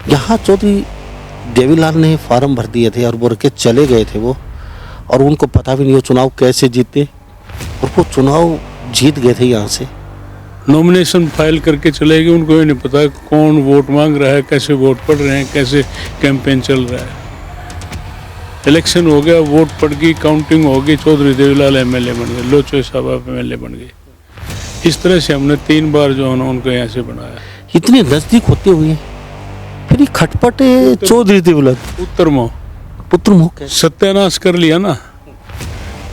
यहाँ चौधरी देवीलाल ने फार्म भर दिए थे और भर के चले गए थे वो, और उनको पता भी नहीं वो चुनाव कैसे जीते, और वो चुनाव जीत गए थे यहाँ से। नॉमिनेशन फाइल करके चले गए, उनको ये नहीं पता कौन वोट मांग रहा है, कैसे वोट पड़ रहे हैं, कैसे कैंपेन चल रहा है। इलेक्शन हो गया, वोट पड़ गई, काउंटिंग हो गई, चौधरी देवीलाल एमएलए बन गए, लोचो साहब एमएलए बन गए। इस तरह से हमने 3 बार जो है ना उनको यहाँ से बनाया। इतने नजदीक होते हुए फिर ये खटपट चौधरी देवीलाल पुत्र मोह कैसे? सत्यानाश कर लिया ना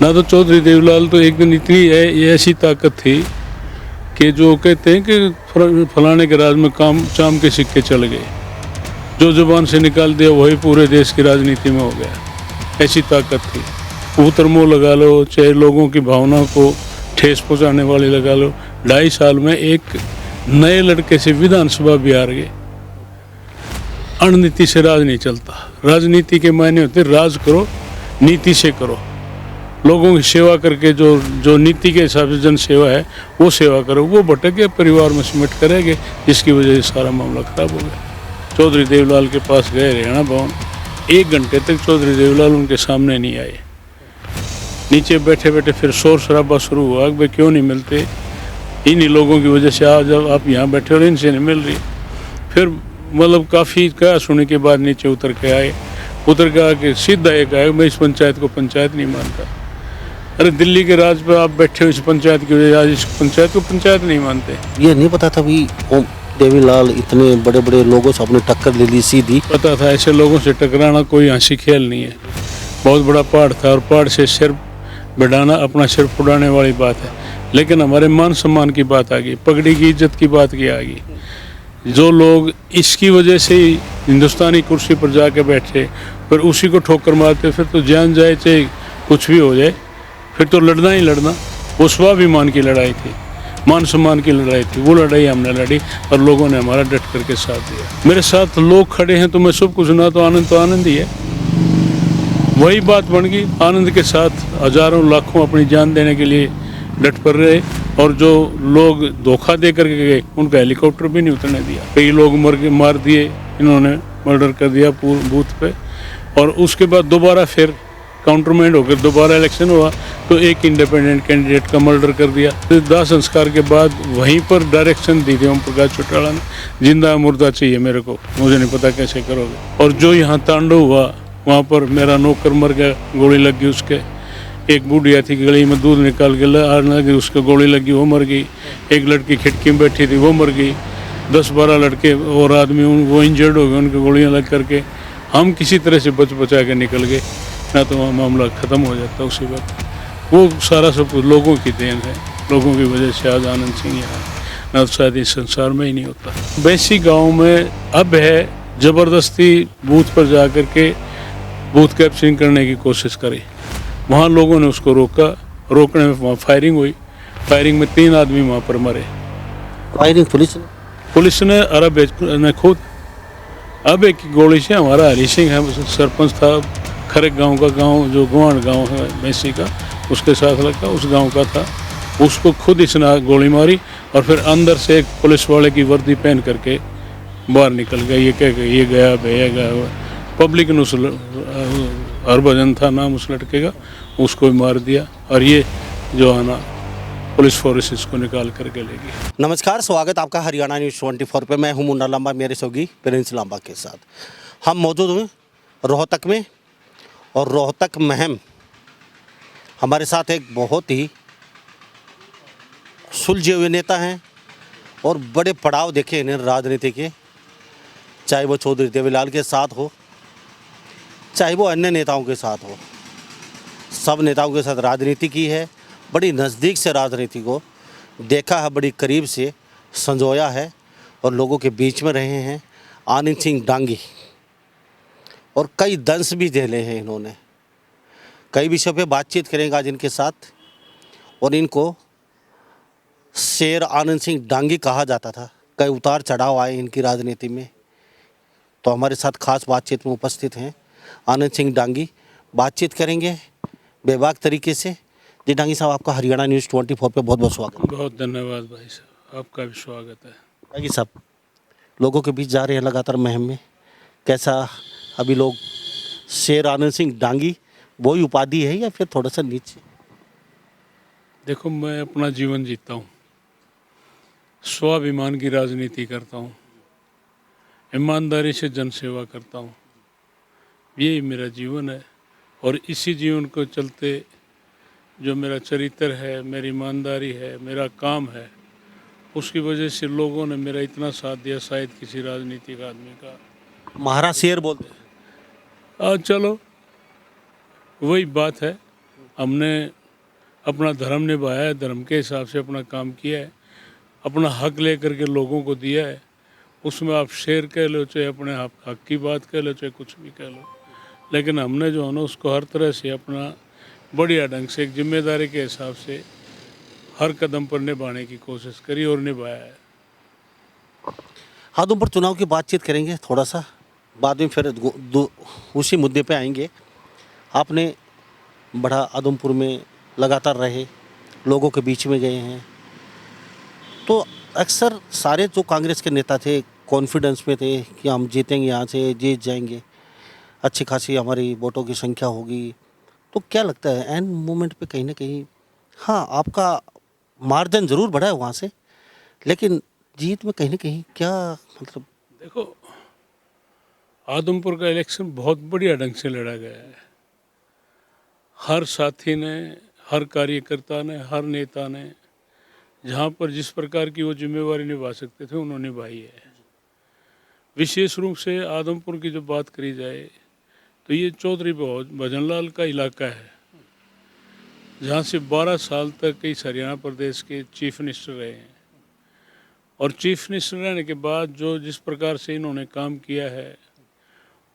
तो चौधरी देवीलाल तो एक दिन इतनी ऐसी ताकत थी कि जो कहते हैं कि फलाने के राज में काम चाम के सिक्के चल गए, जो जुबान से निकाल दिया वही पूरे देश की राजनीति में हो गया, ऐसी ताकत थी। उतरमो लगा लो, चाहे लोगों की भावना को ठेस पहुंचाने वाली लगा लो। 2.5 साल में एक नए लड़के से विधानसभा भी हार गए। अननीति से राज नहीं चलता। राजनीति के मायने होते राज करो, नीति से करो, लोगों की सेवा करके जो नीति के हिसाब से जन सेवा है वो सेवा करो। वो भटक गए, परिवार में सिमट करेंगे, जिसकी वजह से सारा मामला खराब हो गया। चौधरी देवीलाल के पास गए हरियाणा भवन, 1 घंटे तक चौधरी देवीलाल उनके सामने नहीं आए। नीचे बैठे बैठे फिर शोर शराबा शुरू हुआ कि क्यों नहीं मिलते, इन्हीं लोगों की वजह से आज जब आप यहाँ बैठे और इनसे नहीं मिल रही। फिर मतलब काफ़ी कहा सुनने के बाद नीचे उतर के आए। उतर के आके सीधा एक आया, मैं इस पंचायत को पंचायत नहीं मानता। अरे दिल्ली के राज पे आप बैठे हो इस पंचायत की वजह, आज इस पंचायत को पंचायत नहीं मानते। ये नहीं पता था भी देवीलाल इतने बड़े बड़े लोगों से अपने टक्कर ले ली सीधी? पता था ऐसे लोगों से टकराना कोई हंसी खेल नहीं है। बहुत बड़ा पहाड़ था और पहाड़ से सिर बढ़ाना अपना सिर फुड़ाने वाली बात है। लेकिन हमारे मान सम्मान की बात आ गई, पगड़ी की इज्जत की बात की आ गई। जो लोग इसकी वजह से ही हिंदुस्तानी कुर्सी पर जाके बैठे, फिर उसी को ठोकर मारते, फिर तो जान जाए चाहे कुछ भी हो जाए, फिर तो लड़ना ही लड़ना। वो स्वाभिमान की लड़ाई थी, मान सम्मान की लड़ाई थी। वो लड़ाई हमने लड़ी और लोगों ने हमारा डट करके साथ दिया। मेरे साथ लोग खड़े हैं तो मैं सब कुछ ना तो आनंद ही है। वही बात बन गई, आनंद के साथ हजारों लाखों अपनी जान देने के लिए डट पर रहे। और जो लोग धोखा दे करके गए उनका हेलीकॉप्टर भी नहीं उतरने दिया। कई लोग मार दिए, इन्होंने मर्डर कर दिया बूथ पे। और उसके बाद दोबारा फिर काउंटरमेंट होकर दोबारा इलेक्शन हुआ तो एक इंडिपेंडेंट कैंडिडेट का मर्डर कर दिया। तो दाह संस्कार के बाद वहीं पर डायरेक्शन दी थी ओम प्रकाश चौटाला ने, जिंदा मुर्दा चाहिए मेरे को, मुझे नहीं पता कैसे करोगे। और जो यहाँ तांडव हुआ वहाँ पर मेरा नौकर मर गया, गोली लग गई उसके। एक बूढ़िया थी गली में दूध निकाल के लगी, उसको गोली लगी, वो मर गई। एक लड़की खिड़की में बैठी थी, वो मर गई। 10-12 लड़के और आदमी वो इंजर्ड हो गए, उनकी गोलियां लग करके। हम किसी तरह से बचा के निकल गए, ना तो वहाँ मामला ख़त्म हो जाता उसी वक्त। वो सारा सब लोगों की देन है, लोगों की वजह से आज आनंद सिंह यहाँ, ना तो शायद इस संसार में ही नहीं होता। बैसी गाँव में अब है ज़बरदस्ती बूथ पर जा कर के बूथ कैप्चरिंग करने की कोशिश करी। वहाँ लोगों ने उसको रोका, रोकने में वहाँ फायरिंग हुई। फायरिंग में 3 आदमी वहाँ पर मरे। फायरिंग पुलिस ने अरब ने खुद अब एक गोली से हमारा हरी सिंह है, सरपंच था खरक गांव का, गांव जो गुआंड गांव है मैसी का, उसके साथ लगा, उस गांव का था। उसको खुद इसने गोली मारी और फिर अंदर से एक पुलिस वाले की वर्दी पहन करके बाहर निकल गया। ये कह गया ये गया भैया गया। पब्लिक ने उस हरभजन था नाम उस लड़के का, उसको भी मार दिया। और ये जो है ना पुलिस फोर्स इसको निकाल करके ले गई। नमस्कार, स्वागत आपका हरियाणा न्यूज़ 24 पे। मैं हूं मुन्ना लांबा, मेरे सहयोगी प्रिंस लांबा के साथ। हम मौजूद हुए रोहतक में, और रोहतक महम हमारे साथ एक बहुत ही सुलझे हुए नेता हैं और बड़े पड़ाव देखे इन्हें राजनीति के, चाहे वो चौधरी देवीलाल के साथ हो, चाहे वो अन्य नेताओं के साथ हो। सब नेताओं के साथ राजनीति की है, बड़ी नज़दीक से राजनीति को देखा है, बड़ी करीब से संजोया है और लोगों के बीच में रहे हैं। आनंद सिंह डांगी, और कई दंश भी झेले हैं इन्होंने। कई विषयों पे बातचीत करेंगे आज इनके साथ। और इनको शेर आनंद सिंह डांगी कहा जाता था। कई उतार चढ़ाव आए इनकी राजनीति में, तो हमारे साथ खास बातचीत में उपस्थित हैं आनंद सिंह डांगी। बातचीत करेंगे बेबाक तरीके से। जी डांगी साहब, आपका हरियाणा न्यूज़ 24 पे बहुत बहुत स्वागत। बहुत धन्यवाद भाई साहब, आपका भी स्वागत है। डांगी साहब, लोगों के बीच जा रहे हैं लगातार मुहिम में, कैसा अभी लोग शेर आनंद सिंह डांगी वही उपाधि है या फिर थोड़ा सा नीचे? देखो, मैं अपना जीवन जीता हूँ, स्वाभिमान की राजनीति करता हूँ, ईमानदारी से जनसेवा करता हूँ। यही मेरा जीवन है और इसी जीवन को चलते जो मेरा चरित्र है, मेरी ईमानदारी है, मेरा काम है, उसकी वजह से लोगों ने मेरा इतना साथ दिया, शायद किसी राजनीतिक आदमी का। महाराज शेर बोलते हैं। चलो, वही बात है। हमने अपना धर्म निभाया है, धर्म के हिसाब से अपना काम किया है, अपना हक लेकर के लोगों को दिया है। उसमें आप शेर कह लो, चाहे अपने हक की बात कह लो, चाहे कुछ भी कह लो, लेकिन हमने जो है ना उसको हर तरह से अपना बढ़िया ढंग से एक जिम्मेदारी के हिसाब से हर कदम पर निभाने की कोशिश करी और निभाया है। आदमपुर चुनाव की बातचीत करेंगे थोड़ा सा, बाद में फिर उसी मुद्दे पे आएंगे। आपने बड़ा आदमपुर में लगातार रहे, लोगों के बीच में गए हैं, तो अक्सर सारे जो कांग्रेस के नेता थे कॉन्फिडेंस में थे कि हम जीतेंगे, यहाँ से जीत जाएंगे, अच्छी खासी हमारी वोटों की संख्या होगी। तो क्या लगता है एंड मोमेंट पे कहीं ना कहीं, हाँ आपका मार्जिन ज़रूर बढ़ा है वहाँ से, लेकिन जीत में कहीं ना कहीं क्या मतलब? देखो, आदमपुर का इलेक्शन बहुत बढ़िया ढंग से लड़ा गया है। हर साथी ने, हर कार्यकर्ता ने, हर नेता ने जहाँ पर जिस प्रकार की वो जिम्मेवारी निभा सकते थे उन्होंने निभाई है। विशेष रूप से आदमपुर की जो बात करी जाए तो ये चौधरी भजनलाल का इलाका है, जहाँ से 12 साल तक इस हरियाणा प्रदेश के चीफ मिनिस्टर रहे हैं और चीफ मिनिस्टर रहने के बाद जो जिस प्रकार से इन्होंने काम किया है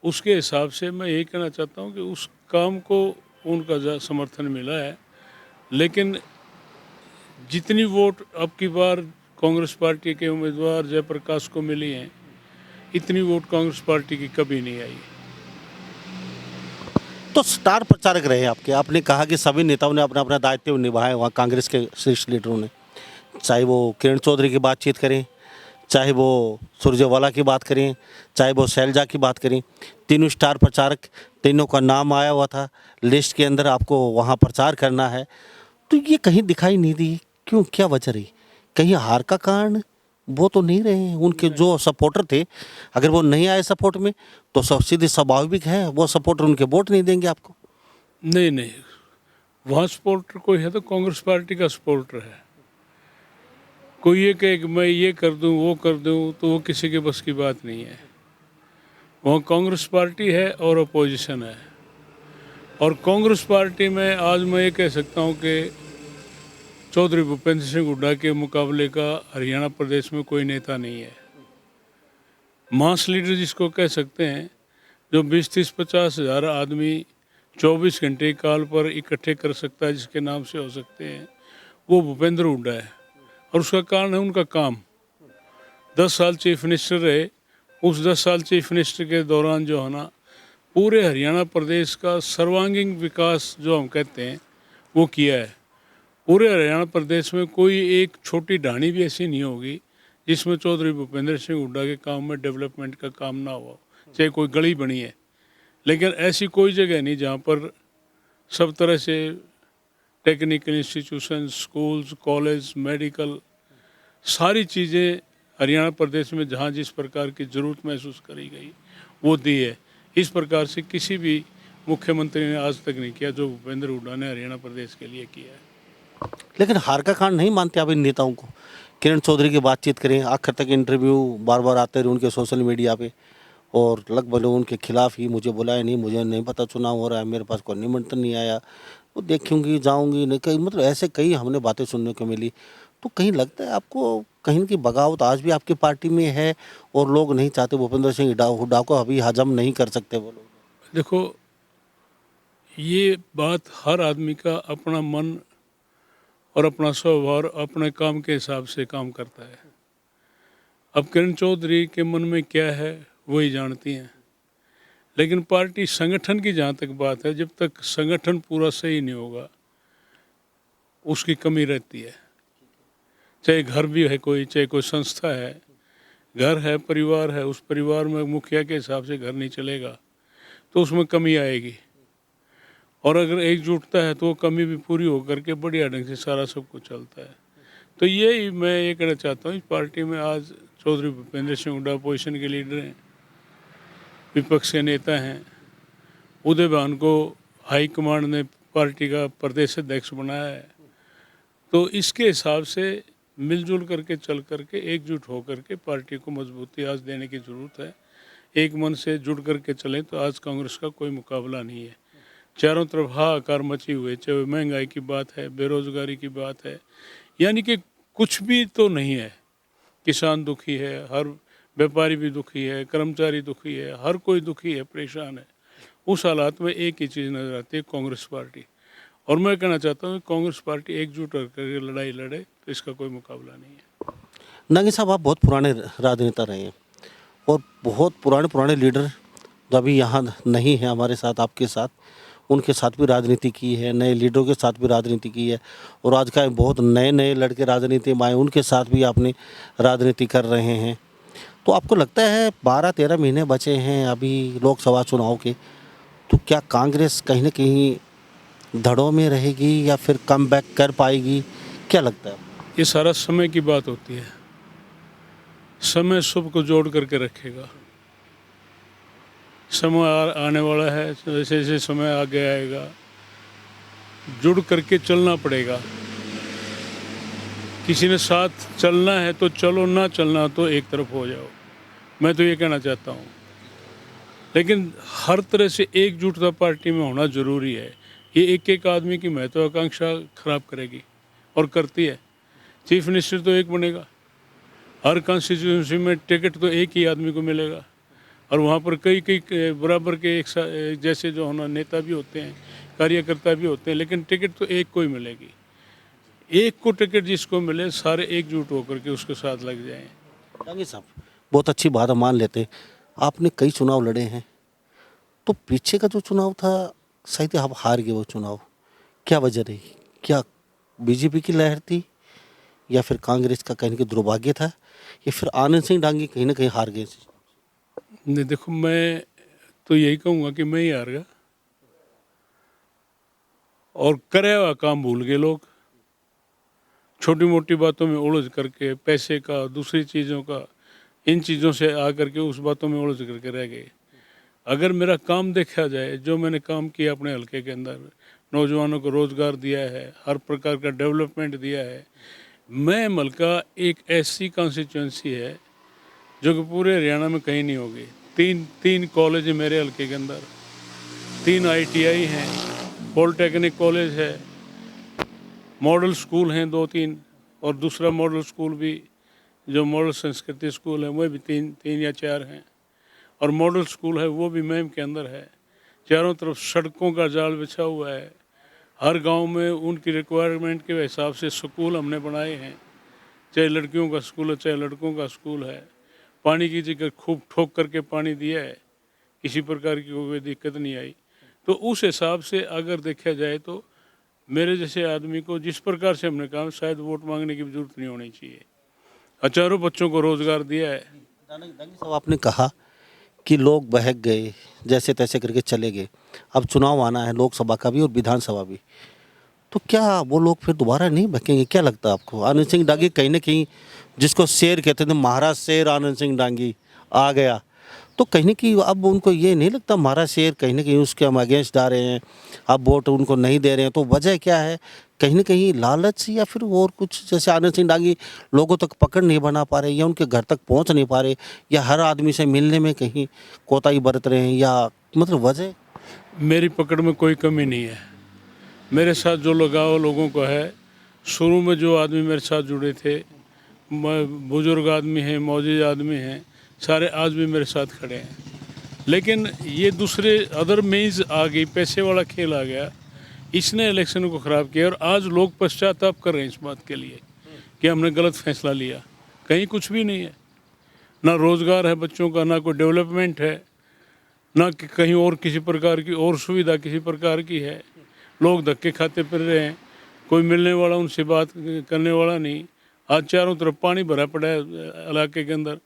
उसके हिसाब से मैं यही कहना चाहता हूँ कि उस काम को उनका समर्थन मिला है। लेकिन जितनी वोट अब की बार कांग्रेस पार्टी के उम्मीदवार जयप्रकाश को मिली हैं, इतनी वोट कांग्रेस पार्टी की कभी नहीं आई। तो स्टार प्रचारक रहे आपके, आपने कहा कि सभी नेताओं ने अपना अपना दायित्व निभाया वहाँ कांग्रेस के शीर्ष लीडरों ने, चाहे वो किरण चौधरी की बातचीत करें, चाहे वो सुरजेवाला की बात करें, चाहे वो शैलजा की बात करें, तीनों स्टार प्रचारक, तीनों का नाम आया हुआ था लिस्ट के अंदर, आपको वहाँ प्रचार करना है, तो ये कहीं दिखाई नहीं दी, क्यों, क्या वजह रही? कहीं हार का कारण वो तो नहीं रहे हैं? उनके जो सपोर्टर थे, अगर वो नहीं आए सपोर्ट में तो सब सीधे स्वाभाविक है वो सपोर्टर उनके वोट नहीं देंगे आपको। नहीं नहीं, वहाँ सपोर्टर कोई है तो कांग्रेस पार्टी का सपोर्टर है। कोई ये कहे कि मैं ये कर दूं वो कर दूं, तो वो किसी के बस की बात नहीं है। वहाँ कांग्रेस पार्टी है और अपोजिशन है, और कांग्रेस पार्टी में आज मैं ये कह सकता हूँ कि चौधरी भूपेंद्र सिंह हुड्डा के मुकाबले का हरियाणा प्रदेश में कोई नेता नहीं है। मास लीडर जिसको कह सकते हैं, जो 20-30-50 हज़ार आदमी 24 घंटे काल पर इकट्ठे कर सकता है, जिसके नाम से हो सकते हैं, वो भूपेंद्र हुड्डा है। और उसका कारण है उनका काम। 10 साल चीफ मिनिस्टर रहे, उस 10 साल चीफ मिनिस्टर के दौरान जो है ना, पूरे हरियाणा प्रदेश का सर्वांगीण विकास जो हम कहते हैं वो किया है। पूरे हरियाणा प्रदेश में कोई एक छोटी ढाणी भी ऐसी नहीं होगी जिसमें चौधरी भूपेंद्र सिंह हुड्डा के काम में डेवलपमेंट का काम ना हुआ, चाहे कोई गली बनी है, लेकिन ऐसी कोई जगह नहीं जहाँ पर सब तरह से technical institution, schools, college, medical, सारी चीज़ें हरियाणा प्रदेश में जहाँ जिस प्रकार की ज़रूरत महसूस करी गई वो दी है। इस प्रकार से किसी भी मुख्यमंत्री ने आज तक नहीं किया जो भूपेंद्र हुड्डा ने हरियाणा प्रदेश के लिए किया है। लेकिन हार का कारण नहीं मानते आप इन नेताओं को? किरण चौधरी की बातचीत करें, आखिर तक इंटरव्यू बार बार आते रहे उनके सोशल मीडिया पे, और लगभग उनके खिलाफ ही, मुझे बुलाया नहीं, मुझे नहीं पता चुनाव हो रहा है, मेरे पास कोई निमंत्रण नहीं आया, वो देखूंगी जाऊंगी नहीं, कहीं मतलब ऐसे कई हमने बातें सुनने को मिली। तो कहीं लगता है आपको कहीं की बगावत आज भी आपकी पार्टी में है और लोग नहीं चाहते भूपेंद्र सिंह हुड्डा को अभी हजम नहीं कर सकते वो लोग? देखो, ये बात हर आदमी का अपना मन और अपना स्वभाव अपने काम के हिसाब से काम करता है। अब किरण चौधरी के मन में क्या है वही जानती हैं, लेकिन पार्टी संगठन की जहाँ तक बात है, जब तक संगठन पूरा सही नहीं होगा उसकी कमी रहती है। चाहे घर भी है कोई, चाहे कोई संस्था है, घर है, परिवार है, उस परिवार में मुखिया के हिसाब से घर नहीं चलेगा तो उसमें कमी आएगी। और अगर एकजुटता है तो वो कमी भी पूरी होकर के बढ़िया ढंग से सारा सब कुछ चलता है। तो यही मैं ये कहना चाहता हूँ, इस पार्टी में आज चौधरी भूपेंद्र सिंह हुड्डा अपोजिशन के लीडर हैं, विपक्ष के नेता हैं। उदय भान को हाई कमांड ने पार्टी का प्रदेश अध्यक्ष बनाया है। तो इसके हिसाब से मिलजुल करके चल करके एकजुट होकर के पार्टी को मजबूती आज देने की ज़रूरत है। एक मन से जुड़ करके चलें तो आज कांग्रेस का कोई मुकाबला नहीं है। चारों तरफ हाहाकार मची हुई है, चाहे महंगाई की बात है, बेरोजगारी की बात है, यानी कि कुछ भी तो नहीं है। किसान दुखी है, हर व्यापारी भी दुखी है, कर्मचारी दुखी है, हर कोई दुखी है, परेशान है। उस हालात में एक ही चीज़ नज़र आती है, कांग्रेस पार्टी। और मैं कहना चाहता हूँ कांग्रेस पार्टी एकजुट होकर लड़ाई लड़े तो इसका कोई मुकाबला नहीं है। नागी साहब, आप बहुत पुराने राजनेता रहे हैं और बहुत पुराने लीडर जो अभी यहाँ नहीं है हमारे साथ, आपके साथ, उनके साथ भी राजनीति की है, नए लीडरों के साथ भी राजनीति की है और आज का बहुत नए लड़के राजनीति में आए, उनके साथ भी आपने राजनीति कर रहे हैं। तो आपको लगता है 12-13 महीने बचे हैं अभी लोकसभा चुनाव के, तो क्या कांग्रेस कहीं ना कहीं धड़ों में रहेगी या फिर कम बैक कर पाएगी, क्या लगता है? ये सारा समय की बात होती है। समय सबको जोड़ करके रखेगा। समय आने वाला है, जैसे जैसे समय आगे आएगा जुड़ करके चलना पड़ेगा। किसी ने साथ चलना है तो चलो, ना चलना तो एक तरफ हो जाओ। मैं तो ये कहना चाहता हूँ, लेकिन हर तरह से एकजुटता पार्टी में होना ज़रूरी है। ये एक एक आदमी की महत्वाकांक्षा खराब करेगी और करती है। चीफ मिनिस्टर तो एक बनेगा, हर कॉन्स्टिट्यूंसी में टिकट तो एक ही आदमी को मिलेगा और वहाँ पर कई बराबर के एक जैसे जो होना नेता भी होते हैं, कार्यकर्ता भी होते हैं, लेकिन टिकट तो एक को ही मिलेगी। एक को टिकट जिसको मिले सारे एकजुट होकर के उसके साथ लग जाएं। नागी साहब, बहुत अच्छी बात है, मान लेते हैं आपने कई चुनाव लड़े हैं, तो पीछे का जो चुनाव था शायद आप हार गए वो चुनाव, क्या वजह रही? क्या बीजेपी की लहर थी या फिर कांग्रेस का कहीं दुर्भाग्य था या फिर आनंद सिंह डांगी कहीं ना कहीं हार गए? नहीं, देखो, मैं तो यही कहूँगा कि मैं ही हार गया और करे हुआ काम भूल गए लोग। छोटी मोटी बातों में उलझ करके, पैसे का, दूसरी चीज़ों का, इन चीज़ों से आकर के उस बातों में उलझ करके रह गए। अगर मेरा काम देखा जाए, जो मैंने काम किया अपने हलके के अंदर, नौजवानों को रोज़गार दिया है, हर प्रकार का डेवलपमेंट दिया है। मैं मलका एक ऐसी कॉन्स्टिट्यूंसी है जो कि पूरे हरियाणा में कहीं नहीं होगी। तीन कॉलेज है मेरे हलके के अंदर, 3 ITI हैं, पॉलिटेक्निक कॉलेज है, मॉडल स्कूल हैं 2-3, और दूसरा मॉडल स्कूल भी जो मॉडल संस्कृति स्कूल है वो भी 3 या 4 हैं, और मॉडल स्कूल है वो भी मैम के अंदर है। चारों तरफ सड़कों का जाल बिछा हुआ है। हर गांव में उनकी रिक्वायरमेंट के हिसाब से स्कूल हमने बनाए हैं, चाहे लड़कियों का स्कूल है चाहे लड़कों का स्कूल है। पानी की जगह खूब ठोक करके पानी दिया है, किसी प्रकार की कोई दिक्कत नहीं आई। तो उस हिसाब से अगर देखा जाए तो मेरे जैसे आदमी को जिस प्रकार से हमने कहा, शायद वोट मांगने की जरूरत नहीं होनी चाहिए। हजारों बच्चों को रोजगार दिया है। दानी साहब, आपने कहा कि लोग बहक गए, जैसे तैसे करके चले गए, अब चुनाव आना है लोकसभा का भी और विधानसभा भी, तो क्या वो लोग फिर दोबारा नहीं बहकेंगे? क्या लगता है आपको? आनंद सिंह डांगी कहीं ना कहीं, जिसको शेर कहते थे, महाराज शेर आनंद सिंह डांगी आ गया, तो कहीं ना कहीं अब उनको ये नहीं लगता महाराज शेर कहीं ना कहीं उसके हम अगेंस्ट जा रहे हैं, अब वोट उनको नहीं दे रहे हैं, तो वजह क्या है? कहीं ना कहीं लालच या फिर और कुछ? जैसे आनंद सिंह डांगी लोगों तक पकड़ नहीं बना पा रहे या उनके घर तक पहुंच नहीं पा रहे या हर आदमी से मिलने में कहीं कोताही बरत रहे हैं, या मतलब वजह? मेरी पकड़ में कोई कमी नहीं है। मेरे साथ जो लगाव लोगों को है, शुरू में जो आदमी मेरे साथ जुड़े थे, बुजुर्ग आदमी हैं, मौजूद आदमी हैं, सारे आज भी मेरे साथ खड़े हैं। लेकिन ये दूसरे अदर मीन्स आ गई, पैसे वाला खेल आ गया, इसने इलेक्शन को ख़राब किया और आज लोग पश्चाताप कर रहे हैं इस बात के लिए कि हमने गलत फैसला लिया। कहीं कुछ भी नहीं है, ना रोज़गार है बच्चों का, ना कोई डेवलपमेंट है, ना कि कहीं और किसी प्रकार की और सुविधा किसी प्रकार की है। लोग धक्के खाते फिर रहे हैं, कोई मिलने वाला उनसे बात करने वाला नहीं। आज चारों तरफ पानी भरा पड़ा है इलाके के अंदर,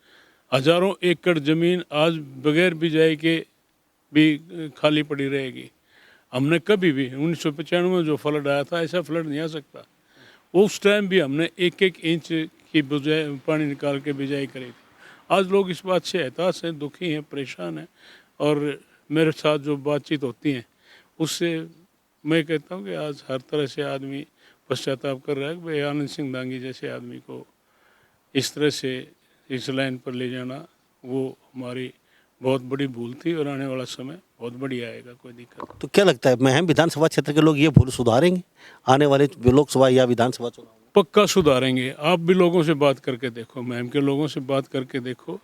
हजारों एकड़ ज़मीन आज बगैर बिजाई के भी खाली पड़ी रहेगी। हमने कभी भी 1995 में जो फ्लड आया था, ऐसा फ्लड नहीं आ सकता। उस टाइम भी हमने एक एक इंच की बजाय पानी निकाल के बिजाई करी थी। आज लोग इस बात से एहसास हैं, दुखी हैं, परेशान हैं, और मेरे साथ जो बातचीत होती हैं उससे मैं कहता हूँ कि आज हर तरह से आदमी पश्चाताप कर रहा है कि भाई आनंद सिंह दांगी जैसे आदमी को इस तरह से इस लाइन पर ले जाना वो हमारी बहुत बड़ी भूल थी, और आने वाला समय बहुत बढ़िया आएगा, कोई दिक्कत नहीं। तो क्या लगता है महम विधानसभा क्षेत्र के लोग ये भूल सुधारेंगे आने वाले लोकसभा या विधानसभा चुनाव में? पक्का सुधारेंगे। आप भी लोगों से बात करके देखो, महम के लोगों से बात करके देखो।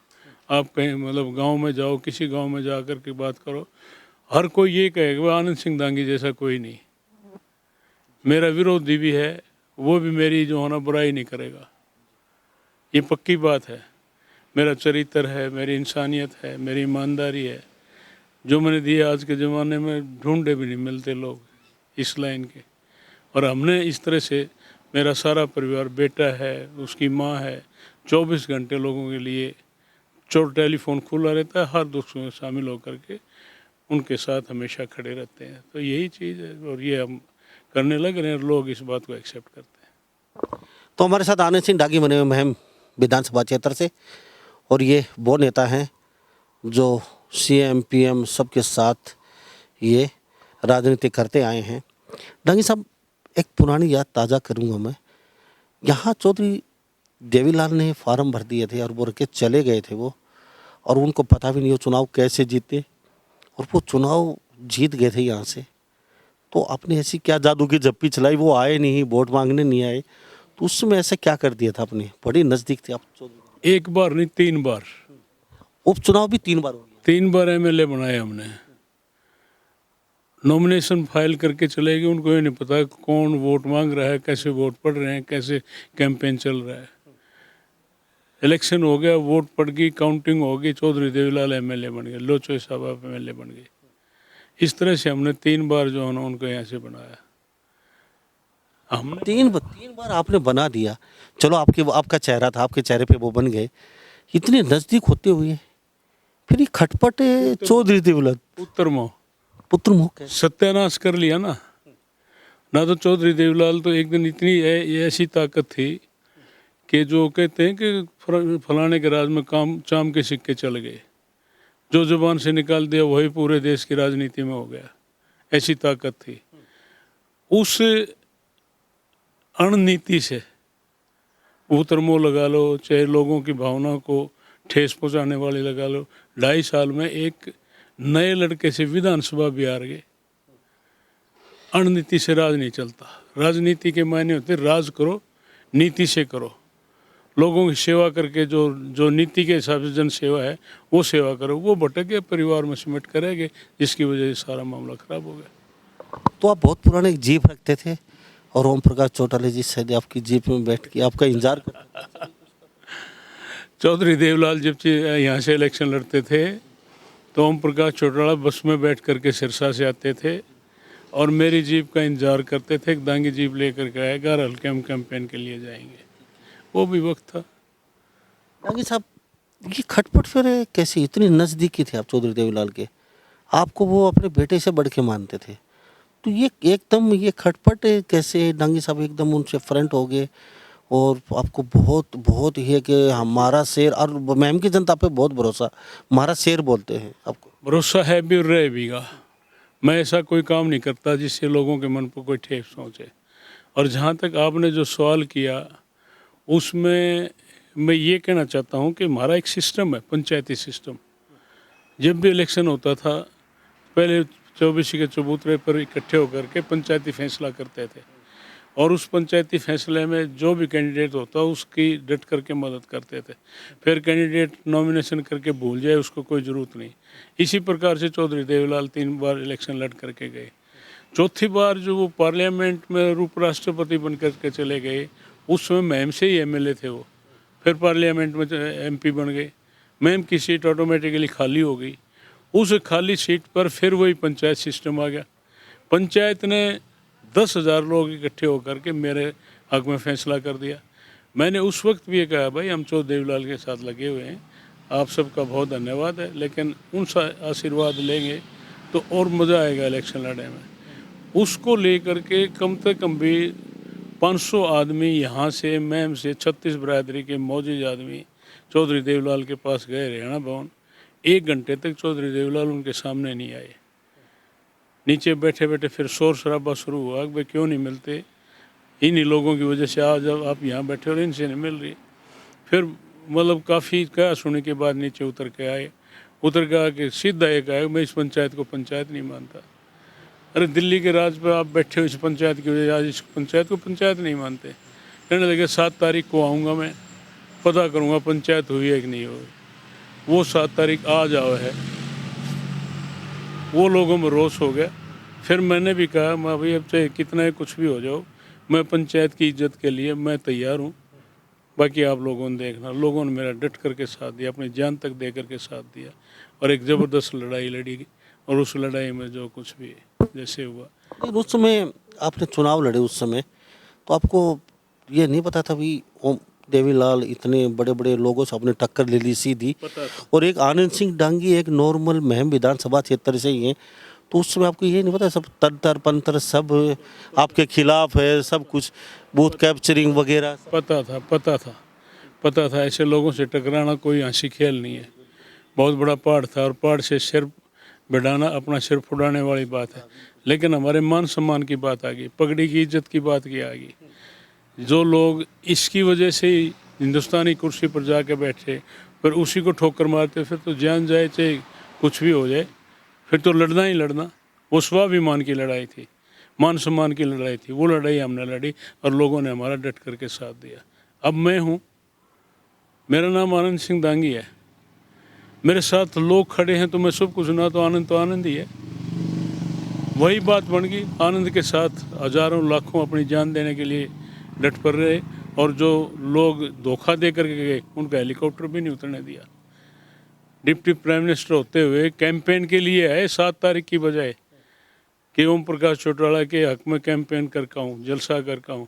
आप कहीं मतलब गांव में जाओ, किसी गांव में जा कर के बात करो, हर कोई ये कहेगा भाई आनंद सिंह दांगी जैसा कोई नहीं। मेरा विरोधी भी है, वो भी मेरी जो होना बुराई नहीं करेगा, ये पक्की बात है। मेरा चरित्र है, मेरी इंसानियत है, मेरी ईमानदारी है, जो मैंने दिया आज के ज़माने में ढूंढे भी नहीं मिलते लोग इस लाइन के। और हमने इस तरह से, मेरा सारा परिवार, बेटा है, उसकी माँ है, 24 घंटे लोगों के लिए टेलीफोन खुला रहता है, हर दुख में शामिल होकर के उनके साथ हमेशा खड़े रहते हैं। तो यही चीज़ है, और ये हम करने लग रहे हैं, और लोग इस बात को एक्सेप्ट करते हैं। तो हमारे साथ आनंद सिंह दागी बने हुए महम विधानसभा क्षेत्र से, और ये वो नेता हैं जो CM PM सबके साथ ये राजनीति करते आए हैं। दागी साहब, एक पुरानी याद ताज़ा करूंगा मैं। यहाँ चौधरी देवीलाल ने फार्म भर दिए थे और वो रख के चले गए थे वो, और उनको पता भी नहीं वो चुनाव कैसे जीते, और वो चुनाव जीत गए थे यहाँ से। तो आपने ऐसी क्या जादू की जप्पी चलाई, वो आए नहीं, वोट मांगने नहीं आए, तो उस समय ऐसा क्या कर दिया था आपने? बड़ी नज़दीक थे आप चौधरी। एक बार नहीं, 3 बार उपचुनाव भी 3 बार हो गया। 3 बार MLA बनाए हमने। नॉमिनेशन फाइल करके चले गए, उनको ये नहीं पता कौन वोट मांग रहा है, कैसे वोट पड़ रहे हैं, कैसे कैंपेन चल रहा है। इलेक्शन हो गया, वोट पड़ गई, काउंटिंग हो गई, चौधरी देवीलाल MLA बन गए, लोचो साहब MLA बन गए। इस तरह से हमने 3 बार जो है ना उनको यहाँ से बनाया। हमने 3 बार आपने बना दिया। चलो, आपका चेहरा था, आपके चेहरे पे वो बन गए। इतने नज़दीक होते हुए फिर ये खटपट चौधरी देवीलाल पुत्र पुत्र कैसे? सत्यानाश कर लिया ना। ना तो चौधरी देवीलाल तो एक दिन इतनी ऐसी ताकत थी कि जो कहते हैं कि फलाने के राज में चाम के सिक्के चल गए, जो जुबान से निकाल दिया वही पूरे देश की राजनीति में हो गया, ऐसी ताकत थी। उस अणनीति से उतरमो लगा लो, चाहे लोगों की भावना को ठेस पहुंचाने वाले लगा लो, 2.5 साल में एक नए लड़के से विधानसभा भी हार गए। अणनीति से राज नहीं चलता। राजनीति के मायने होते राज करो, नीति से करो, लोगों की सेवा करके, जो नीति के हिसाब से जन सेवा है वो सेवा करो। वो भटक गए, परिवार में सिमट करेंगे, जिसकी वजह से सारा मामला खराब हो गया। तो आप बहुत पुराने एक जीप रखते थे, और ओम प्रकाश चौटाला जी शायद आपकी जीप में बैठ के आपका इंतजार करते थे। चौधरी देवलाल जब यहाँ से इलेक्शन लड़ते थे तो ओम प्रकाश चौटाला बस में बैठ करके सिरसा से आते थे और मेरी जीप का इंतजार करते थे कि दांगी जीप लेकर के आएगा और हल्के हम कैंपेन के लिए जाएंगे। वो भी वक्त था। दागी साहब, ये खटपट फिर कैसे, इतनी नज़दीकी थे आप चौधरी देवीलाल के, आपको वो अपने बेटे से बढ़ के मानते थे, तो ये एकदम ये खटपट कैसे दांगी साहब एकदम उनसे फ्रंट हो गए, और आपको बहुत बहुत ही है कि हमारा शेर, और मैम की जनता पे बहुत भरोसा, हमारा शेर बोलते हैं आपको? भरोसा है भी और रहे बीगा। मैं ऐसा कोई काम नहीं करता जिससे लोगों के मन पर कोई ठेस पहुँचे। और जहाँ तक आपने जो सवाल किया उसमें मैं ये कहना चाहता हूँ कि हमारा एक सिस्टम है, पंचायती सिस्टम। जब भी इलेक्शन होता था पहले 24 के चबूतरे पर इकट्ठे होकर के पंचायती फैसला करते थे, और उस पंचायती फैसले में जो भी कैंडिडेट होता उसकी डट करके मदद करते थे। फिर कैंडिडेट नॉमिनेशन करके भूल जाए उसको कोई ज़रूरत नहीं। इसी प्रकार से चौधरी देवीलाल 3 बार इलेक्शन लड़ करके गए। चौथी बार जो वो पार्लियामेंट में उपराष्ट्रपति बन करके चले गए, उस समय मैम से ही MLA थे वो, फिर पार्लियामेंट में MP बन गए। मैम की सीट ऑटोमेटिकली खाली हो गई। उस खाली सीट पर फिर वही पंचायत सिस्टम आ गया। पंचायत ने 10,000 लोग इकट्ठे होकर के मेरे हक में फैसला कर दिया। मैंने उस वक्त भी ये कहा, भाई हम चौधरी देवीलाल के साथ लगे हुए हैं, आप सबका बहुत धन्यवाद है, लेकिन उनसे आशीर्वाद लेंगे तो और मज़ा आएगा इलेक्शन लड़ने में। उसको लेकर के कम से कम भी 500 आदमी यहाँ से मैम से 36 बरादरी के मौजूद आदमी चौधरी देवलाल के पास गए हरियाणा भवन। 1 घंटे तक चौधरी देवलाल उनके सामने नहीं आए। नीचे बैठे बैठे फिर शोर शराबा शुरू हुआ कि भाई क्यों नहीं मिलते, इन्हीं लोगों की वजह से आज जब आप यहाँ बैठे और इनसे नहीं मिल रही। फिर मतलब काफ़ी कहा सुनने के बाद नीचे उतर के आए। उतर के आके सीधा एक आया, मैं इस पंचायत को पंचायत नहीं मानता। अरे दिल्ली के राज पर आप बैठे हो इस पंचायत की वजह से आज इस पंचायत को पंचायत नहीं मानते। कहने लगे 7 तारीख को आऊँगा, मैं पता करूँगा पंचायत हुई है कि नहीं हुई। वो 7 तारीख आज आया है। वो लोगों में रोष हो गया। फिर मैंने भी कहा मैं भाई अब चाहे कितना ही कुछ भी हो जाओ, मैं पंचायत की इज्जत के लिए मैं तैयार हूँ, बाकी आप लोगों ने देखना। लोगों ने मेरा डट करके साथ दिया, अपनी जान तक दे करके साथ दिया और एक ज़बरदस्त लड़ाई लड़ी। और उस लड़ाई में जो कुछ भी जैसे हुआ, लेकिन उस समय आपने चुनाव लड़े, उस समय तो आपको ये नहीं पता था भी ओम देवीलाल इतने बड़े बड़े लोगों से आपने टक्कर ले ली सीधी, पता था। और एक आनंद सिंह डांगी एक नॉर्मल महम विधानसभा क्षेत्र से ही है, तो उस समय आपको ये नहीं पता सब तंत्र पंत्र सब आपके खिलाफ है, सब कुछ बूथ कैप्चरिंग वगैरह? पता था ऐसे लोगों से टकराना कोई हंसी खेल नहीं है। बहुत बड़ा पहाड़ था और पहाड़ से सिर बढ़ाना अपना सिर फुड़ाने वाली बात है। लेकिन हमारे मान सम्मान की बात आ गई, पगड़ी की इज्जत की बात की आ गई। जो लोग इसकी वजह से ही हिंदुस्तानी कुर्सी पर जाके बैठे, फिर उसी को ठोकर मारते, फिर तो जान जाए चाहे कुछ भी हो जाए, फिर तो लड़ना ही लड़ना। वो स्वाभिमान की लड़ाई थी, मान सम्मान की लड़ाई थी। वो लड़ाई हमने लड़ी और लोगों ने हमारा डट करके साथ दिया। अब मैं हूँ, मेरा नाम आनंद सिंह दांगी है, मेरे साथ लोग खड़े हैं तो मैं सब कुछ ना तो आनंद ही है। वही बात बन गई, आनंद के साथ हजारों लाखों अपनी जान देने के लिए डट पर रहे, और जो लोग धोखा दे करके गए उनका हेलीकॉप्टर भी नहीं उतरने दिया। डिप्टी प्राइम मिनिस्टर होते हुए कैंपेन के लिए आए 7 तारीख की बजाय कि ओम प्रकाश चौटाला के हक में कैंपेन करता हूँ, जलसा करता हूँ।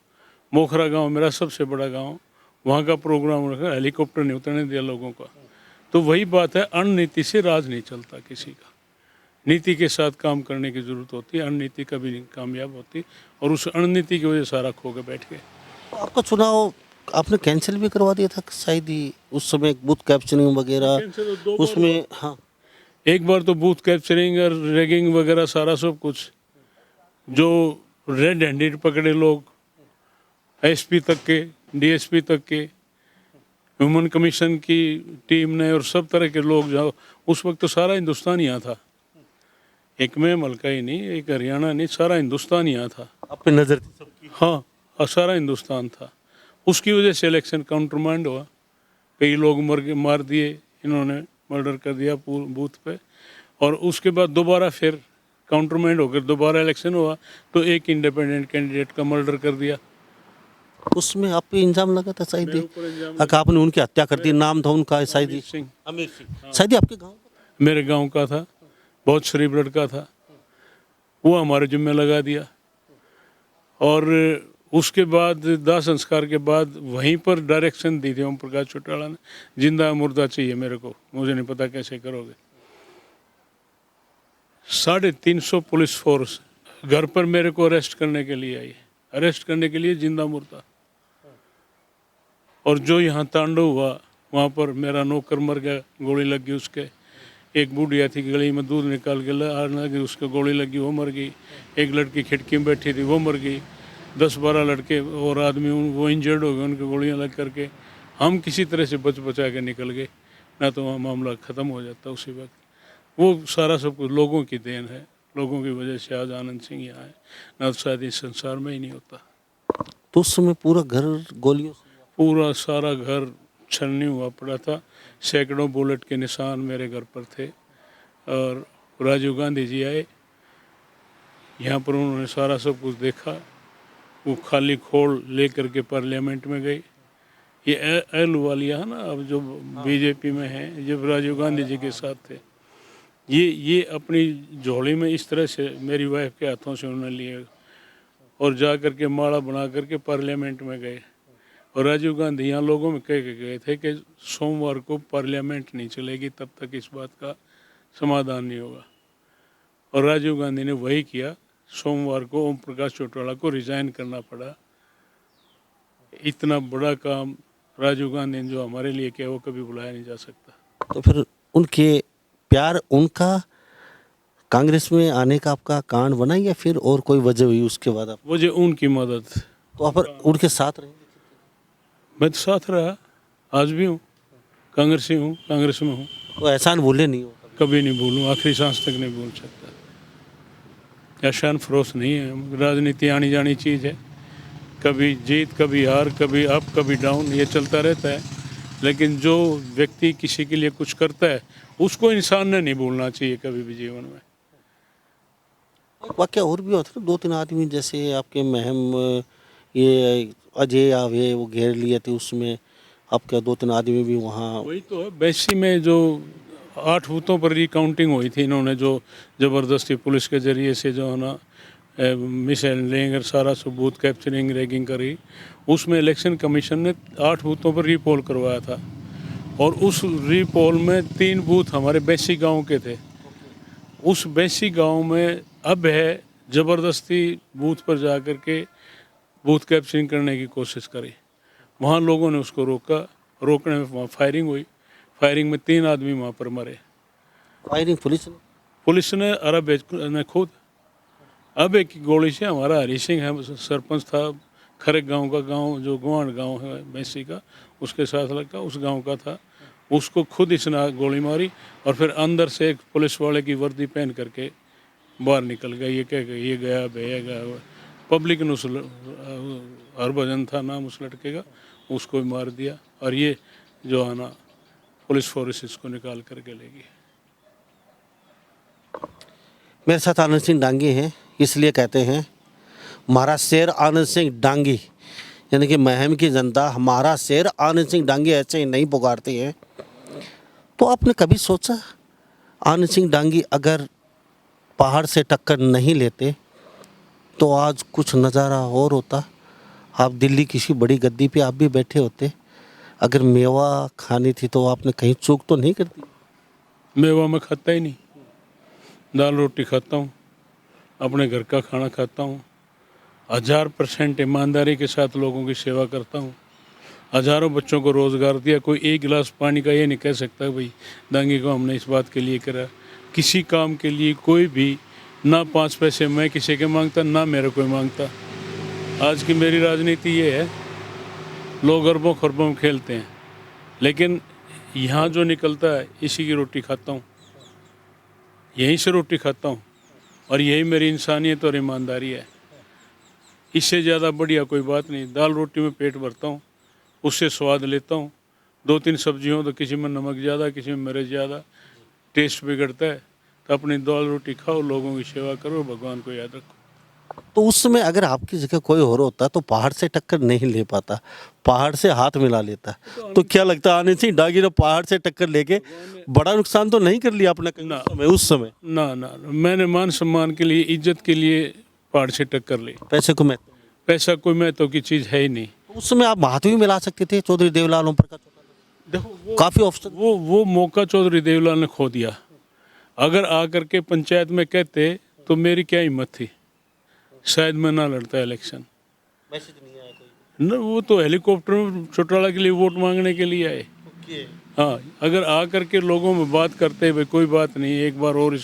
मोखरा गांव मेरा सबसे बड़ा गांव, वहाँ का प्रोग्राम रखा, हेलीकॉप्टर नहीं उतरने दिया लोगों का। तो वही बात है, अननीति से राज नहीं चलता किसी का। नीति के साथ काम करने की ज़रूरत होती है, अननीति कभी नहीं कामयाब होती, और उस अननीति की वजह सारा खो के बैठ गए। तो आपका चुनाव आपने कैंसिल भी करवा दिया था शायद ही उस समय, बूथ कैप्चरिंग वगैरह उसमें? हाँ, एक बार तो बूथ कैप्चरिंग और रैगिंग वगैरह सारा सब कुछ, जो रेड हैंडेड पकड़े लोग, एसपी तक के, डीएसपी तक के, ह्यूमन कमीशन की टीम ने और सब तरह के लोग जाओ, उस वक्त तो सारा हिंदुस्तान यहाँ था। एक में मलका ही नहीं, एक हरियाणा नहीं, सारा हिंदुस्तान यहाँ था। आप पे नजर थी सबकी? हाँ, और सारा हिंदुस्तान था। उसकी वजह से इलेक्शन काउंटरमाइंड हुआ, कई लोग मार दिए, इन्होंने मर्डर कर दिया बूथ पे, और उसके बाद दोबारा फिर काउंटरमाइंड होकर दोबारा इलेक्शन हुआ तो एक इंडिपेंडेंट कैंडिडेट का मर्डर कर दिया। उसमें आप पे इंजाम लगा था शायद मेरे ही, ऊपर इल्जाम अगर आपने उनकी हत्या कर दी, नाम था उनका शायद ही, सिंह अमीर सिंह, शायद ही आपके गाँव? मेरे गांव का था, बहुत शरीफ लड़का था, वो हमारे जिम्मे लगा दिया। और उसके बाद दाह संस्कार के बाद वहीं पर डायरेक्शन दी थी ओम प्रकाश चौटाला ने, जिंदा मुर्दा चाहिए मेरे को, मुझे नहीं पता कैसे करोगे। 350 पुलिस फोर्स घर पर मेरे को अरेस्ट करने के लिए आई, अरेस्ट करने के लिए जिंदा मुर्दा। और जो यहाँ तांडव हुआ वहाँ पर मेरा नौकर मर गया, गोली लग गई उसके। एक बूढ़िया थी गली में दूध निकाल के लगी, उसको गोली लगी, वो मर गई। एक लड़की खिड़की में बैठी थी, वो मर गई। 10-12 लड़के और आदमी वो इंजर्ड हो गए, उनकी गोलियां लग करके। हम किसी तरह से बचा के निकल गए, ना तो वहाँ मामला ख़त्म हो जाता उसी वक्त। वो सारा सब कुछ लोगों की देन है, लोगों की वजह से आज आनंद सिंह यहाँ है, ना तो शायद इस संसार में ही नहीं होता। तो उस समय पूरा घर गोलियों से? पूरा सारा घर छलनी हुआ पड़ा था, सैकड़ों बुलेट के निशान मेरे घर पर थे। और राजीव गांधी जी आए यहाँ पर, उन्होंने सारा सब कुछ देखा। वो खाली खोल ले करके पार्लियामेंट में गई। ये अहलुवालिया है ना, अब जो बीजेपी में है, जब राजीव गांधी जी के साथ थे, ये अपनी झोली में इस तरह से मेरी वाइफ के हाथों से उन्होंने लिए और जा करके माला बना करके पार्लियामेंट में गए। और राजीव गांधी यहाँ लोगों में कह के गए थे कि सोमवार को पार्लियामेंट नहीं चलेगी तब तक इस बात का समाधान नहीं होगा। और राजीव गांधी ने वही किया। सोमवार को ओम प्रकाश चौटाला को रिजाइन करना पड़ा। इतना बड़ा काम राजीव गांधी ने जो हमारे लिए किया वो कभी भुलाया नहीं जा सकता। तो फिर उनके प्यार, उनका कांग्रेस में आने का आपका कारण बना या फिर और कोई वजह हुई उसके बाद आप? मुझे उनकी मदद, तो आप उनके साथ रहेंगे? मैं तो साथ रहा, आज भी हूँ, कांग्रेसी हूँ, कांग्रेस में हूँ। तो एहसान भूले नहीं हो? कभी नहीं भूलूँ, आखिरी सांस तक नहीं भूल सकता। एहसान फरोश नहीं है, राजनीति आनी जानी चीज़ है। कभी जीत, कभी हार, कभी अप, कभी डाउन, ये चलता रहता है। लेकिन जो व्यक्ति किसी के लिए कुछ करता है उसको इंसान ने नहीं भूलना चाहिए कभी भी जीवन में। वाक्य और भी होता है, 2-3 आदमी जैसे आपके महम, ये अजय आवे वो घेर लिए थे, उसमें आपके 2-3 आदमी भी वहाँ। वही तो है, बैसी में जो 8 बूथों पर रिकाउंटिंग हुई थी, इन्होंने जो ज़बरदस्ती पुलिस के ज़रिए से जो है ना मिस हैंडलिंग और सारा सबूत कैप्चरिंग रैगिंग करी, उसमें इलेक्शन कमीशन ने 8 बूथों पर रीपोल करवाया था। और उस रीपोल में 3 बूथ हमारे बैसी गांव के थे। उस बैसी गांव में अब है ज़बरदस्ती बूथ पर जा कर के बूथ कैप्चरिंग करने की कोशिश करी। वहाँ लोगों ने उसको रोका, रोकने में वहाँ फायरिंग हुई। फायरिंग में 3 आदमी वहाँ पर मरे। फायरिंग पुलिस ने अरब ने खुद अब एक गोली से, हमारा हरी सिंह है सरपंच था खरेक गांव का, गांव जो गुआंड गांव है बैसी का, उसके साथ लगा, उस गांव का था, उसको खुद इसने गोली मारी। और फिर अंदर से एक पुलिस वाले की वर्दी पहन करके बाहर निकल गया। ये कह गया ये गया भैया गया। पब्लिक ने उस हरभजन था नाम उस लड़के का, उसको भी मार दिया। और ये जो है ना पुलिस फोर्स इसको निकाल करके ले गई। मेरे साथ आनंद सिंह डांगी हैं, इसलिए कहते हैं हमारा शेर आनंद सिंह डांगी, यानी कि महम की जनता हमारा शेर आनंद सिंह डांगी ऐसे ही नहीं पुकारती है। तो आपने कभी सोचा आनंद सिंह डांगी अगर पहाड़ से टक्कर नहीं लेते तो आज कुछ नज़ारा और होता? आप दिल्ली किसी बड़ी गद्दी पे आप भी बैठे होते। अगर मेवा खानी थी तो आपने कहीं चूक तो नहीं कर दी? मेवा मैं खाता ही नहीं, दाल रोटी खाता हूँ, अपने घर का खाना खाता हूँ, 1000% ईमानदारी के साथ लोगों की सेवा करता हूँ। हज़ारों बच्चों को रोज़गार दिया। कोई एक गिलास पानी का ये नहीं कह सकता भाई डांगी को हमने इस बात के लिए करा। किसी काम के लिए कोई भी ना 5 पैसे मैं किसी के मांगता, ना मेरे कोई मांगता। आज की मेरी राजनीति ये है, लोग अरबों खरबों में खेलते हैं, लेकिन यहाँ जो निकलता है इसी की रोटी खाता हूँ, यहीं से रोटी खाता हूँ। और यही मेरी इंसानियत और ईमानदारी है। इससे ज़्यादा बढ़िया कोई बात नहीं। दाल रोटी में पेट भरता हूँ, उससे स्वाद लेता हूँ। 2-3 सब्जियों तो किसी में नमक ज़्यादा, किसी में मिर्च ज़्यादा, टेस्ट बिगड़ता है। तो अपनी दाल रोटी खाओ, लोगों की सेवा करो, भगवान को याद रखो। तो उस समय अगर आपकी जगह कोई और होता तो पहाड़ से टक्कर नहीं ले पाता, पहाड़ से हाथ मिला लेता। तो क्या लगता है आनंद सिंह डांगी ने पहाड़ से टक्कर लेके बड़ा नुकसान तो नहीं कर लिया अपना उस समय? ना, मैंने मान सम्मान के लिए, इज्जत के लिए पहाड़ से टक्कर ली। पैसा कोई महत्व की चीज़ है ही नहीं। उस समय आप हाथ भी मिला सकते थे चौधरी देवलाल ओम प्रकाश। देखो काफ़ी ऑप्शन, वो मौका चौधरी देवलाल ने खो दिया। अगर आकर के पंचायत में कहते तो मेरी क्या हिम्मत थी, शायद मैं ना लड़ता इलेक्शन। मैसेज नहीं आया कोई? न, वो तो हेलीकॉप्टर में चौटाला के लिए वोट मांगने के लिए आए। हाँ, अगर आकर के लोगों में बात करते भाई कोई बात नहीं, एक बार और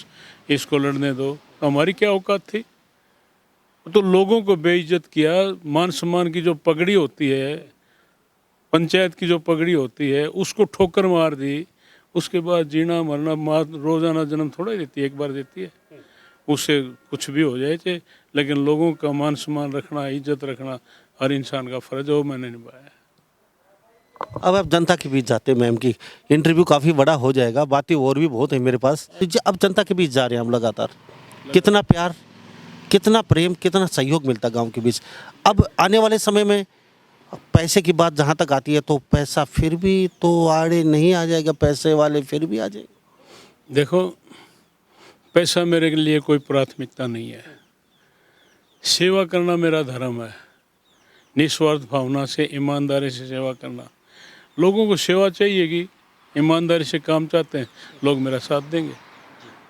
इसको लड़ने दो, तो हमारी क्या औकात थी? तो लोगों को बेइज्जत किया। मान सम्मान की जो पगड़ी होती है, पंचायत की जो पगड़ी होती है, उसको ठोकर मार दी। उसके बाद जीना मरना, माँ रोज़ाना जन्म थोड़ा ही देती है, एक बार देती है, उससे कुछ भी हो जाए चाहे। लेकिन लोगों का मान सम्मान रखना, इज्जत रखना हर इंसान का फ़र्ज है, वो मैंने निभाया। अब आप जनता के बीच जाते हैं, मैम की इंटरव्यू काफ़ी बड़ा हो जाएगा, बातें और भी बहुत है मेरे पास। अब जनता के बीच जा रहे हैं हम लगातार, कितना प्यार, कितना प्रेम, कितना सहयोग मिलता गांव के बीच। अब आने वाले समय में पैसे की बात जहां तक आती है तो पैसा फिर भी तो आड़े नहीं आ जाएगा, पैसे वाले फिर भी आ जाएंगे। देखो, पैसा मेरे लिए कोई प्राथमिकता नहीं है। सेवा करना मेरा धर्म है। निस्वार्थ भावना से ईमानदारी से सेवा करना। लोगों को सेवा चाहिए कि ईमानदारी से काम चाहते हैं, लोग मेरा साथ देंगे।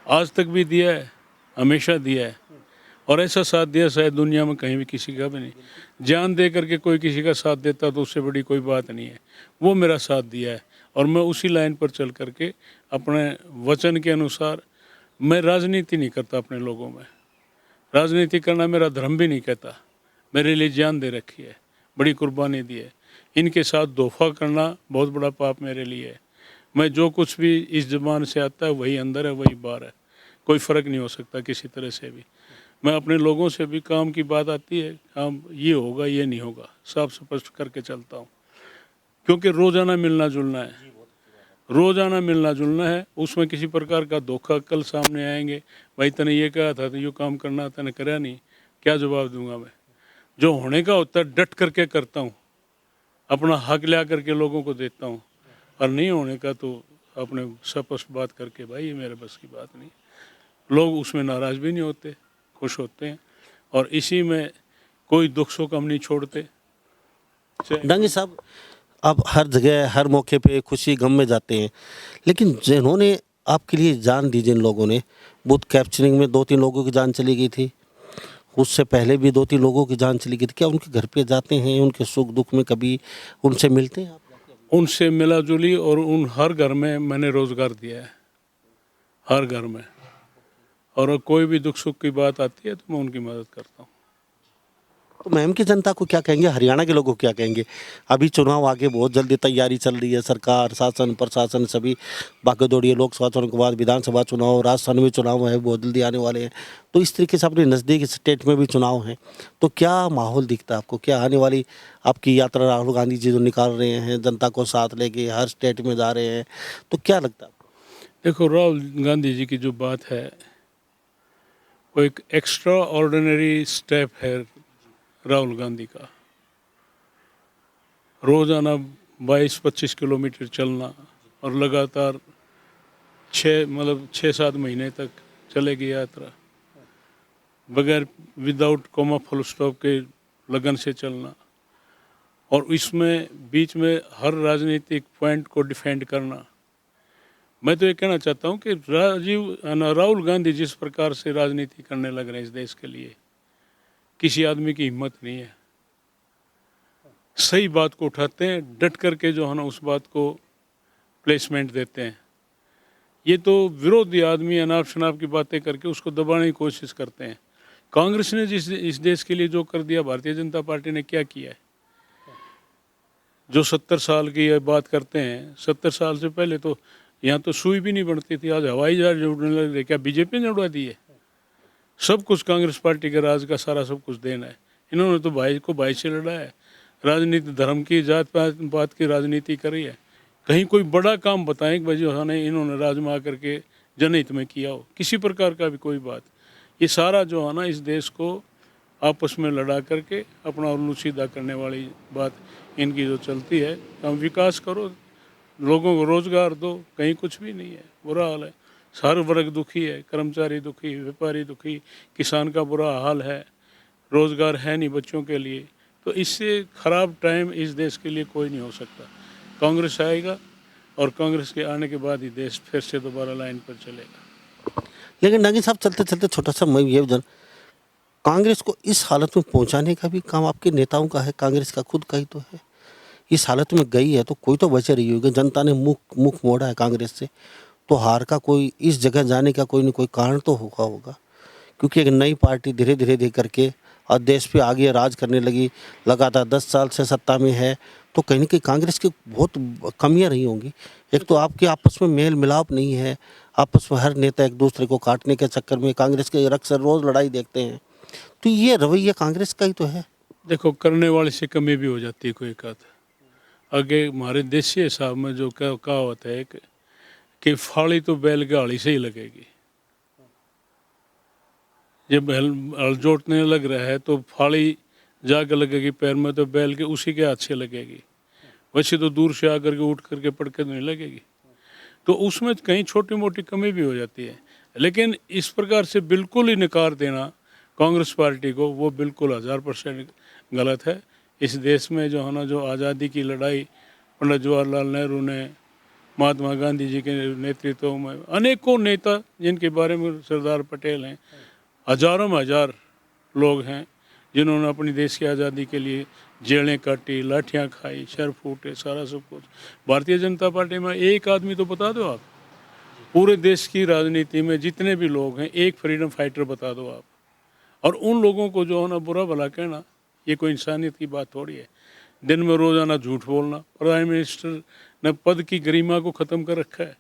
आज तक भी दिया है, हमेशा दिया है, और ऐसा साथ दिया शायद दुनिया में कहीं भी किसी का भी नहीं। जान दे करके कोई किसी का साथ देता तो उससे बड़ी कोई बात नहीं है। वो मेरा साथ दिया है और मैं उसी लाइन पर चल करके अपने वचन के अनुसार, मैं राजनीति नहीं करता अपने लोगों में। राजनीति करना मेरा धर्म भी नहीं कहता। मेरे लिए जान दे रखी है, बड़ी कुर्बानी दी है। इनके साथ धोखा करना बहुत बड़ा पाप मेरे लिए है। मैं जो कुछ भी इस ज़बान से आता है वही अंदर है, वही बाहर है। कोई फ़र्क नहीं हो सकता किसी तरह से भी। मैं अपने लोगों से भी, काम की बात आती है, काम ये होगा ये नहीं होगा, साफ स्पष्ट करके चलता हूँ। क्योंकि रोज़ाना मिलना जुलना है, रोज़ाना मिलना जुलना है। उसमें किसी प्रकार का धोखा कल सामने आएंगे, भाई तने ये कहा था तो ये काम करना, तने करा नहीं, क्या जवाब दूंगा मैं? जो होने का होता है डट करके करता हूँ, अपना हक ला करके लोगों को देता हूँ, और नहीं होने का तो अपने स्पष्ट बात करके, भाई ये मेरे बस की बात नहीं। लोग उसमें नाराज़ भी नहीं होते, खुश होते हैं, और इसी में कोई दुख सुख हम नहीं छोड़ते। डांगी साहब, आप हर जगह हर मौके पे खुशी गम में जाते हैं, लेकिन जिन्होंने आपके लिए जान दी, जिन लोगों ने, बूथ कैप्चरिंग में 2-3 लोगों की जान चली गई थी, उससे पहले भी 2-3 लोगों की जान चली गई थी, क्या उनके घर पे जाते हैं, उनके सुख दुख में कभी उनसे मिलते हैं आप? उनसे मिला जुली, और उन हर घर में मैंने रोज़गार दिया है, हर घर में। और कोई भी दुख सुख की बात आती है तो मैं उनकी मदद करता हूँ। तो मैम की जनता को क्या कहेंगे, हरियाणा के लोगों को क्या कहेंगे? अभी चुनाव आगे बहुत जल्दी तैयारी चल रही है, सरकार, शासन, प्रशासन सभी भाग दौड़ी है। लोकसभा चुनाव के बाद विधानसभा चुनाव, राजस्थान में चुनाव है, बहुत जल्दी आने वाले हैं। तो इस तरीके से अपने नज़दीक स्टेट में भी चुनाव हैं, तो क्या माहौल दिखता है आपको? क्या आने वाली आपकी यात्रा राहुल गांधी जी जो निकाल रहे हैं, जनता को साथ लेके हर स्टेट में जा रहे हैं, तो क्या लगता है आपको? देखो, राहुल गांधी जी की जो बात है वो एक एक्स्ट्रा ऑर्डिनरी स्टेप है राहुल गांधी का। रोज़ाना 22-25 किलोमीटर चलना, और लगातार 6-7 महीने तक चलेगी यात्रा, बगैर विदाउट कोमा फुल स्टॉप के लगन से चलना, और इसमें बीच में हर राजनीतिक पॉइंट को डिफेंड करना। मैं तो ये कहना चाहता हूँ कि राहुल गांधी जिस प्रकार से राजनीति करने लग रहे हैं इस देश के लिए, किसी आदमी की हिम्मत नहीं है। सही बात को उठाते हैं, डट करके जो है ना उस बात को प्लेसमेंट देते हैं। ये तो विरोधी आदमी अनाप शनाप की बातें करके उसको दबाने की कोशिश करते हैं। कांग्रेस ने जिस इस देश के लिए जो कर दिया, भारतीय जनता पार्टी ने क्या किया है? जो 70 साल की ये बात करते हैं, 70 साल से पहले तो यहाँ तो सुई भी नहीं बढ़ती थी, आज हवाई जहाज उड़ने लग रहे। क्या बीजेपी ने उड़ा दी है? सब कुछ कांग्रेस पार्टी के राज का सारा सब कुछ देना है। इन्होंने तो भाई को भाई से लड़ा है, राजनीति धर्म की, जात पात की राजनीति करी है। कहीं कोई बड़ा काम बताएं कि भाई जो है इन्होंने राज में आकर के जनहित में किया हो, किसी प्रकार का भी कोई बात। ये सारा जो है ना इस देश को आपस में लड़ा करके अपना उल्लू सीधा करने वाली बात इनकी जो चलती है। हम विकास करो, लोगों को रोज़गार दो, कहीं कुछ भी नहीं है, बुरा हाल है। हर वर्ग दुखी है, कर्मचारी दुखी, व्यापारी दुखी, किसान का बुरा हाल है, रोज़गार है नहीं बच्चों के लिए। तो इससे ख़राब टाइम इस देश के लिए कोई नहीं हो सकता। कांग्रेस आएगा, और कांग्रेस के आने के बाद ही देश फिर से दोबारा लाइन पर चलेगा। लेकिन डांगी साहब, चलते चलते छोटा सा मैं ये कांग्रेस को इस हालत में पहुंचाने का भी काम आपके नेताओं का है, कांग्रेस का खुद का ही तो है। इस हालत में गई है तो कोई तो बचे रही होगी, जनता ने मुख मोड़ा है कांग्रेस से, तो हार का कोई, इस जगह जाने का कोई न कोई कारण तो होगा। क्योंकि एक नई पार्टी धीरे धीरे धीरे करके और देश पे आगे राज करने लगी, लगातार 10 साल से सत्ता में है, तो कहीं न कहीं कांग्रेस की बहुत कमियां रही होंगी। एक तो आपके आपस में मेल मिलाप नहीं है, आपस में हर नेता एक दूसरे को काटने के चक्कर में कांग्रेस के अक्सर रोज़ लड़ाई देखते हैं, तो ये रवैया कांग्रेस का ही तो है। देखो, करने वाले से कमी भी हो जाती है कोई एक आध। आगे हमारे देशी हिसाब में जो कहावत है कि फाड़ी तो बैल के हाड़ी से ही लगेगी। जब हल जोतने लग रहा है तो फाड़ी जाकर लगेगी पैर में, तो बैल के उसी के हाथ से लगेगी। वैसे तो दूर से आकर के उठ करके पड़ के नहीं लगेगी। तो उसमें कहीं छोटी मोटी कमी भी हो जाती है। लेकिन इस प्रकार से बिल्कुल ही नकार देना कांग्रेस पार्टी को, वो बिल्कुल 1000% गलत है। इस देश में जो है ना, जो आज़ादी की लड़ाई पंडित जवाहरलाल नेहरू ने, महात्मा गांधी जी के नेतृत्व में अनेकों नेता जिनके बारे में सरदार पटेल हैं, हजारों में हजार लोग हैं जिन्होंने अपनी देश की आज़ादी के लिए जेलें काटी, लाठियाँ खाई, सर फूटे, सारा सब कुछ। भारतीय जनता पार्टी में एक आदमी तो बता दो आप, पूरे देश की राजनीति में जितने भी लोग हैं, एक फ्रीडम फाइटर बता दो आप। और उन लोगों को जो है ना बुरा भला कहना, ये कोई इंसानियत की बात थोड़ी है। दिन में रोज़ाना झूठ बोलना, प्राइम मिनिस्टर ने पद की गरिमा को ख़त्म कर रखा है।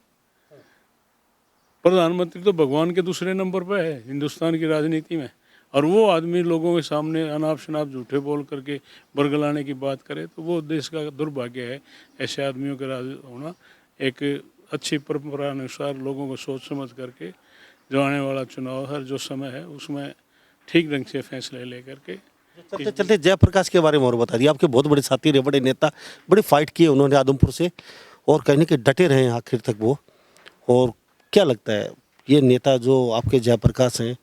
प्रधानमंत्री तो भगवान के दूसरे नंबर पर है हिंदुस्तान की राजनीति में, और वो आदमी लोगों के सामने अनाप शनाप झूठे बोल करके बरगलाने की बात करे, तो वो देश का दुर्भाग्य है। ऐसे आदमियों का राज होना। एक अच्छी परंपरा अनुसार लोगों को सोच समझ करके जो आने वाला चुनाव हर जो समय है उसमें ठीक ढंग से फैसले लेकर के। चलते चलते जयप्रकाश के बारे में और बता दिए, आपके बहुत बड़े साथी रहे, बड़े नेता, बड़ी फाइट की उन्होंने आदमपुर से, और कहने के डटे रहे हैं आखिर तक वो। और क्या लगता है ये नेता जो आपके जयप्रकाश हैं,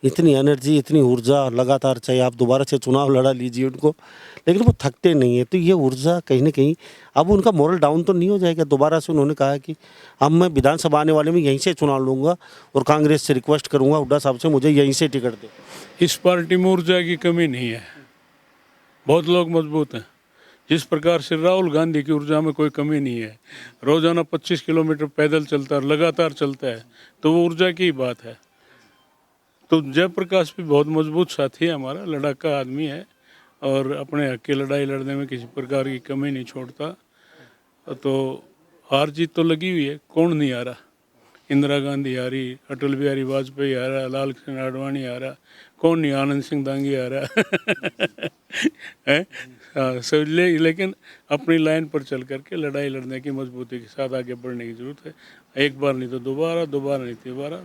इतनी एनर्जी, इतनी ऊर्जा लगातार, चाहे आप दोबारा से चुनाव लड़ा लीजिए उनको, लेकिन वो थकते नहीं है, तो ये ऊर्जा कहीं ना कहीं अब उनका मोरल डाउन तो नहीं हो जाएगा? दोबारा से उन्होंने कहा कि अब मैं विधानसभा आने वाले में यहीं से चुनाव लूँगा और कांग्रेस से रिक्वेस्ट करूँगा हुड्डा साहब से मुझे यहीं से टिकट दे। इस पार्टी में ऊर्जा की कमी नहीं है, बहुत लोग मजबूत हैं। जिस प्रकार से राहुल गांधी की ऊर्जा में कोई कमी नहीं है, रोजाना 25 किलोमीटर पैदल चलता है, लगातार चलता है, तो वो ऊर्जा की बात है। तो जयप्रकाश भी बहुत मजबूत साथी है हमारा, लड़ाका आदमी है और अपने हक की लड़ाई लड़ने में किसी प्रकार की कमी नहीं छोड़ता। तो हार जीत तो लगी हुई है, कौन नहीं आ रहा? इंदिरा गांधी आ रही, अटल बिहारी वाजपेयी आ रहा, लाल कृष्ण आडवाणी आ रहा, कौन नहीं, आनंद सिंह दांगी आ रहा है। हाँ, सब लेकिन अपनी लाइन पर चल करके लड़ाई लड़ने की मजबूती के साथ आगे बढ़ने की जरूरत है। एक बार नहीं तो दोबारा, दोबारा नहीं तो दोबारा।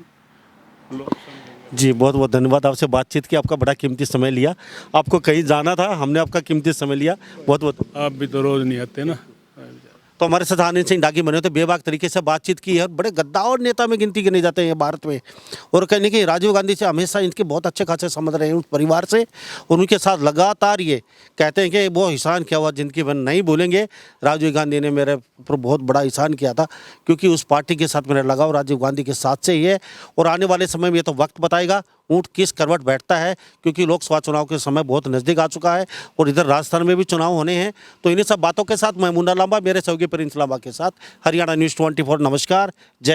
जी बहुत बहुत धन्यवाद, आपसे बातचीत की, आपका बड़ा कीमती समय लिया, आपको कहीं जाना था, हमने आपका कीमती समय लिया, बहुत बहुत। आप भी तो रोज़ नहीं आते ना। तो हमारे साथ आनंद सिंह डागी बने, तो बेबाक तरीके से बातचीत की है, बड़े गद्दार नेता में गिनती गिने जाते हैं भारत में। और कहने कि राजीव गांधी से हमेशा इनके बहुत अच्छे खासे संबंध रहे हैं उस परिवार से, और उनके साथ लगातार ये कहते हैं कि वो एहसान किया हुआ जिंदगी भर नहीं भूलेंगे। राजीव गांधी ने मेरे ऊपर बहुत बड़ा एहसान किया था, क्योंकि उस पार्टी के साथ मेरा लगाव राजीव गांधी के साथ से ही है। और आने वाले समय में ये तो वक्त बताएगा ऊँट किस करवट बैठता है, क्योंकि लोकसभा चुनाव के समय बहुत नज़दीक आ चुका है और इधर राजस्थान में भी चुनाव होने हैं। तो इन्हीं सब बातों के साथ मैं मुन्ना लांबा, मेरे सहयोगी प्रिंस लांबा के साथ, हरियाणा न्यूज़ 24। नमस्कार, जय।